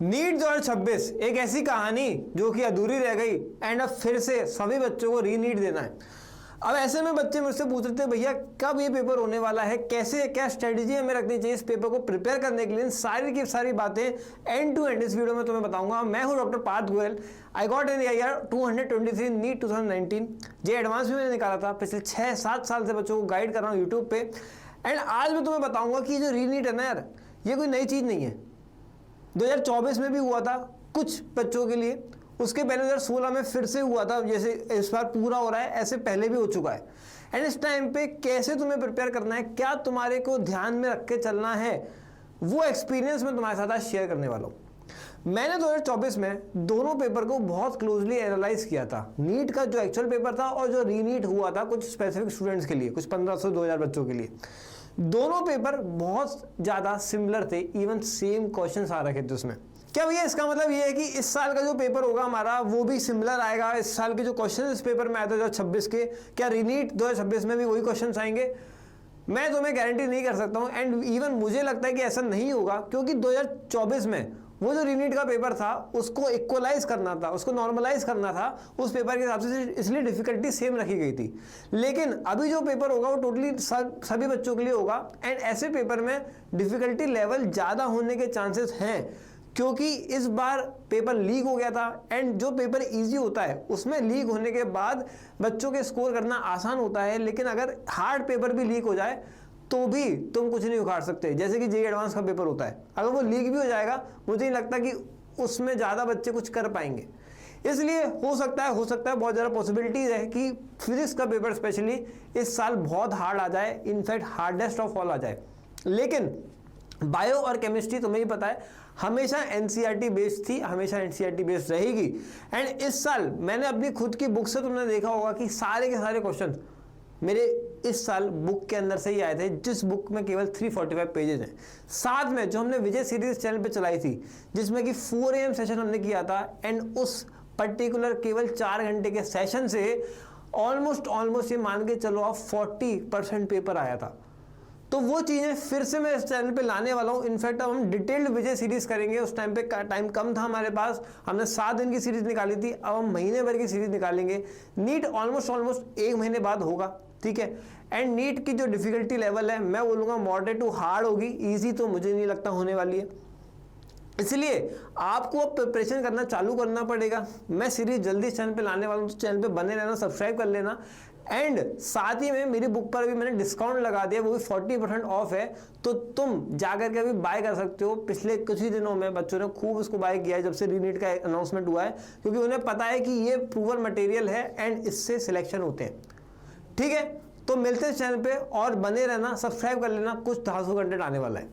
NEET 2026 एक ऐसी कहानी जो कि अधूरी रह गई एंड अब फिर से सभी बच्चों को रीनीट देना है। अब ऐसे में बच्चे मुझसे पूछ रहे थे भैया कब ये पेपर होने वाला है, कैसे क्या स्ट्रेटेजी हमें रखनी चाहिए इस पेपर को प्रिपेयर करने के लिए। सारी की सारी बातें एंड टू एंड इस वीडियो में तुम्हें बताऊंगा। मैं हूं doctor Parth Goyal. I got an AIR 223 NEET 2019 JEE advance भी मैंने निकाला था। पिछले 6-7 साल से बच्चों को गाइड कर रहा हूँ यूट्यूब पे। एंड आज मैं तुम्हें बताऊंगा कि जो रीनीट है ना यार, ये कोई नई चीज नहीं है। 2024 में भी हुआ था कुछ बच्चों के लिए, उसके पहले 2016 में फिर से हुआ था, जैसे इस बार पूरा हो रहा है ऐसे पहले भी हो चुका है। एंड इस टाइम पे कैसे तुम्हें प्रिपेयर करना है, क्या तुम्हारे को ध्यान में रख के चलना है, वो एक्सपीरियंस मैं तुम्हारे साथ आज शेयर करने वाला हूँ। मैंने 2024 में दोनों पेपर को बहुत क्लोजली एनालाइज किया था, नीट का जो एक्चुअल पेपर था और जो रीनीट हुआ था कुछ स्पेसिफिक स्टूडेंट्स के लिए, कुछ 1500-2000 बच्चों के लिए। दोनों पेपर बहुत ज्यादा सिमिलर थे, इवन सेम क्वेश्चंस आ रखे थे उसमें। क्या भैया इसका मतलब ये है कि इस साल का जो पेपर होगा हमारा वो भी सिमिलर आएगा? इस साल के जो क्वेश्चन इस पेपर में आए थे 2026 के, क्या रीनीट 2026 में भी वही क्वेश्चन आएंगे? मैं तुम्हें गारंटी नहीं कर सकता हूं। एंड इवन मुझे लगता है कि ऐसा नहीं होगा, क्योंकि 2024 में वो जो रीनीट का पेपर था उसको इक्वलाइज करना था, उसको नॉर्मलाइज करना था उस पेपर के हिसाब से, इसलिए डिफिकल्टी सेम रखी गई थी। लेकिन अभी जो पेपर होगा वो टोटली सभी बच्चों के लिए होगा। एंड ऐसे पेपर में डिफिकल्टी लेवल ज़्यादा होने के चांसेस हैं, क्योंकि इस बार पेपर लीक हो गया था। एंड जो पेपर इजी होता है उसमें लीक होने के बाद बच्चों के स्कोर करना आसान होता है, लेकिन अगर हार्ड पेपर भी लीक हो जाए तो भी तुम कुछ नहीं उखाड़ सकते। जैसे कि जेईई एडवांस का पेपर होता है, अगर वो लीक भी हो जाएगा मुझे नहीं लगता कि उसमें ज़्यादा बच्चे कुछ कर पाएंगे। इसलिए हो सकता है बहुत ज़्यादा पॉसिबिलिटीज है कि फिजिक्स का पेपर स्पेशली इस साल बहुत हार्ड आ जाए, इनफैक्ट हार्डेस्ट ऑफ ऑल आ जाए। लेकिन बायो और केमिस्ट्री तुम्हें ही पता है हमेशा NCERT बेस्ड थी, हमेशा NCERT बेस्ड रहेगी। एंड इस साल मैंने अपनी खुद की बुक से, तुमने देखा होगा कि सारे के सारे क्वेश्चन मेरे इस साल बुक के अंदर से ही आए थे, जिस बुक में केवल 345 पेजेस हैं। साथ में जो हमने विजय सीरीज चैनल पे चलाई थी जिसमें कि 4 AM सेशन हमने किया था, एंड उस पर्टिकुलर केवल 4 घंटे के सेशन से ऑलमोस्ट ये मान के चलो आप 40% पेपर आया था। तो वो चीज़ें फिर से मैं इस चैनल पे लाने वाला हूँ। इनफैक्ट अब हम डिटेल्ड विजय सीरीज करेंगे। उस टाइम पे टाइम कम था हमारे पास, हमने 7 दिन की सीरीज निकाली थी, अब हम महीने भर की सीरीज निकालेंगे। नीट ऑलमोस्ट 1 महीने बाद होगा, ठीक है। एंड नीट की जो डिफिकल्टी लेवल है मैं बोलूँगा मॉडरेट टू हार्ड होगी, ईजी तो मुझे नहीं लगता होने वाली है। इसलिए आपको अब प्रिपरेशन करना चालू करना पड़ेगा। मैं सीरीज जल्दी चैनल पे लाने वाला हूँ, तो चैनल पे बने रहना, सब्सक्राइब कर लेना। एंड साथ ही में मेरी बुक पर भी मैंने डिस्काउंट लगा दिया, वो भी 40% ऑफ है, तो तुम जाकर के अभी बाय कर सकते हो। पिछले कुछ ही दिनों में बच्चों ने खूब इसको बाय किया है जब से रीनीट का अनाउंसमेंट हुआ है, क्योंकि उन्हें पता है कि ये प्रूवन मटेरियल है एंड इससे सिलेक्शन होते हैं, ठीक है। तो मिलते हैं चैनल पे और बने रहना, सब्सक्राइब कर लेना, कुछ धांसू कंटेंट आने वाला है।